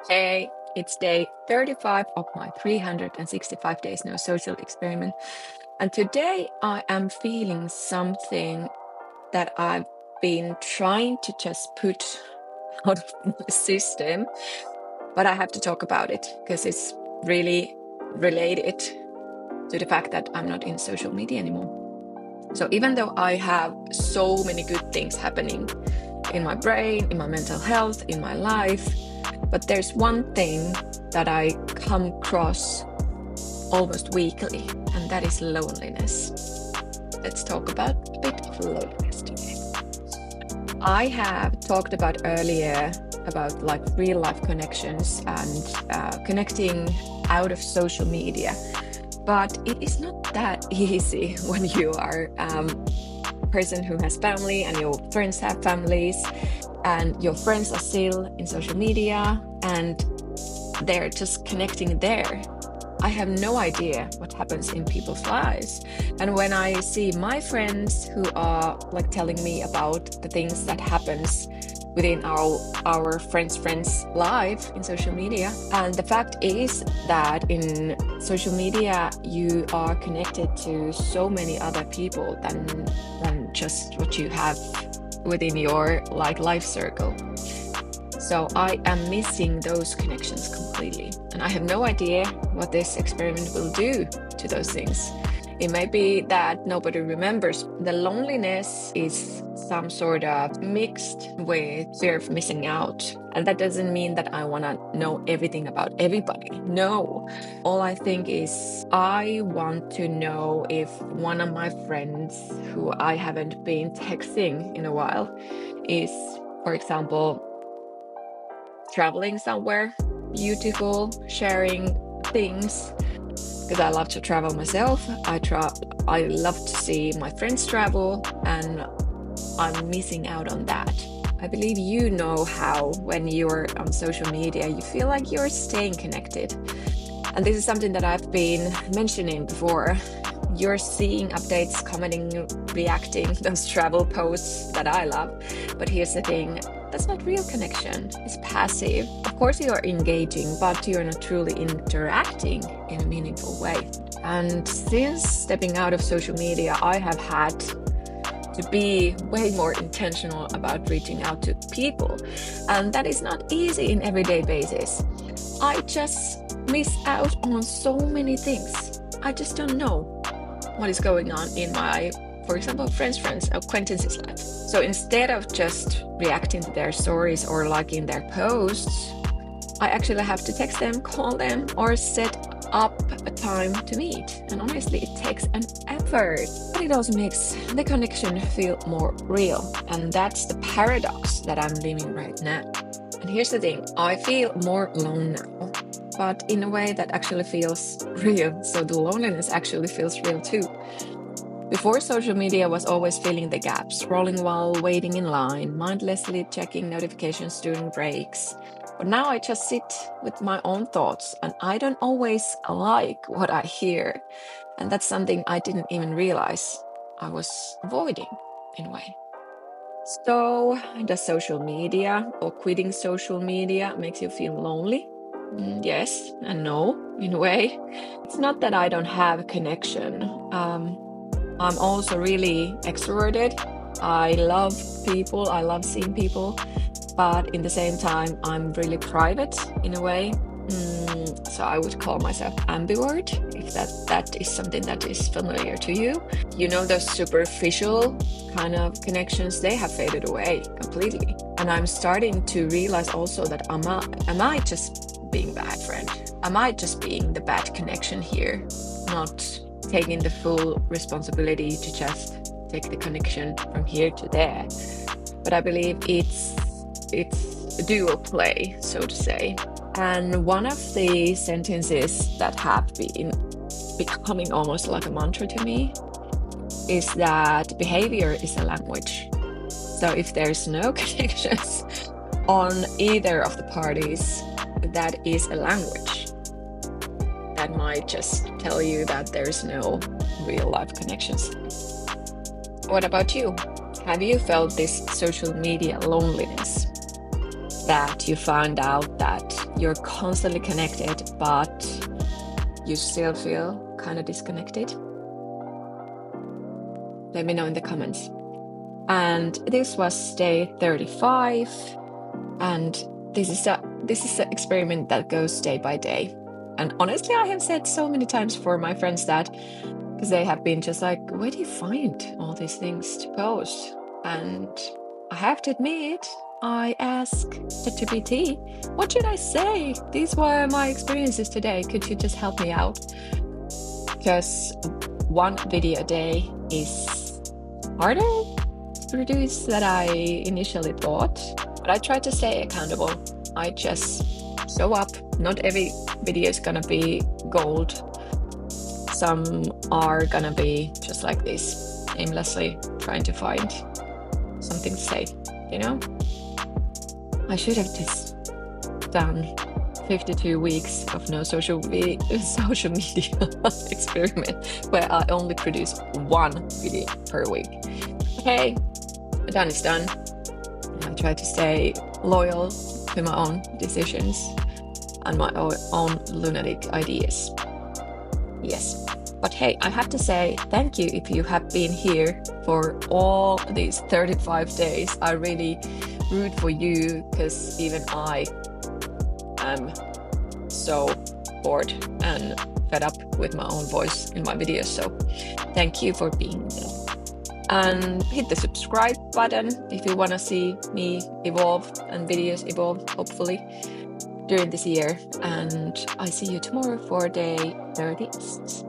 Hey, it's day 35 of my 365 days no social experiment. And today I am feeling something that I've been trying to just put out of my system, but I have to talk about it because it's really related to the fact that I'm not in social media anymore. So even though I have so many good things happening in my brain, in my mental health, in my life, but there's one thing that I come across almost weekly, and that is loneliness. Let's talk about a bit of loneliness today. I have talked about earlier about like real life connections and connecting out of social media, but it is not that easy when you are a person who has family and your friends have families and your friends are still in social media and they're just connecting there. I have no idea what happens in people's lives. And when I see my friends who are like telling me about the things that happens within our friends life in social media, and the fact is that in social media you are connected to so many other people than just what you have within your like life circle. So I am missing those connections completely. And I have no idea what this experiment will do to those things. It may be that nobody remembers. The loneliness is some sort of mixed with fear of missing out. And that doesn't mean that I want to know everything about everybody. No. All I think is I want to know if one of my friends who I haven't been texting in a while is, for example, traveling somewhere beautiful, sharing things, because I love to travel myself. I love to see my friends travel, and I'm missing out on that. I believe you know how when you're on social media, you feel like you're staying connected. And this is something that I've been mentioning before. You're seeing updates, commenting, reacting, those travel posts that I love. But here's the thing, that's not real connection. It's passive. Of course you are engaging, but you're not truly interacting in a meaningful way. And since stepping out of social media, I have had to be way more intentional about reaching out to people. And that is not easy in everyday basis. I just miss out on so many things. I just don't know what is going on in my, for example, friends, acquaintances' life. So instead of just reacting to their stories or liking their posts, I actually have to text them, call them, or set up a time to meet. And honestly, it takes an effort, but it also makes the connection feel more real. And that's the paradox that I'm living right now. And here's the thing, I feel more alone now, but in a way that actually feels real. So the loneliness actually feels real too. Before, social media was always filling the gaps, scrolling while waiting in line, mindlessly checking notifications during breaks. But now I just sit with my own thoughts, and I don't always like what I hear. And that's something I didn't even realize I was avoiding in a way. So, does social media or quitting social media makes you feel lonely? Yes and no, in a way. It's not that I don't have a connection. I'm also really extroverted. I love people, I love seeing people, but in the same time, I'm really private in a way. So I would call myself ambivert, if that is something that is familiar to you. You know, those superficial kind of connections, they have faded away completely. And I'm starting to realize also that am I just being bad friend? Am I just being the bad connection here? Not taking the full responsibility to just take the connection from here to there. But I believe it's a dual play, so to say. And one of the sentences that have been becoming almost like a mantra to me is that behavior is a language. So if there's no connections on either of the parties, that is a language. That might just tell you that there's no real life connections. What about you? Have you felt this social media loneliness? that you found out that you're constantly connected, but you still feel kind of disconnected? Let me know in the comments. And this was day 35, and this is an experiment that goes day by day. And honestly, I have said so many times for my friends that, because they have been just like, where do you find all these things to post? And I have to admit, I asked ChatGPT, what should I say? These were my experiences today. Could you just help me out? Because one video a day is harder to produce than I initially thought. But I try to stay accountable. I just show up. Not every video is gonna be gold. Some are gonna be just like this, aimlessly trying to find something to say, you know? I should have just done 52 weeks of no social media experiment where I only produce one video per week. Okay, done is done. I try to stay loyal to my own decisions and my own lunatic ideas. Yes. But hey, I have to say thank you if you have been here for all these 35 days. I really root for you, because even I am so bored and fed up with my own voice in my videos. So thank you for being there. And hit the subscribe button if you want to see me evolve and videos evolve, hopefully, during this year. And I see you tomorrow for day 36.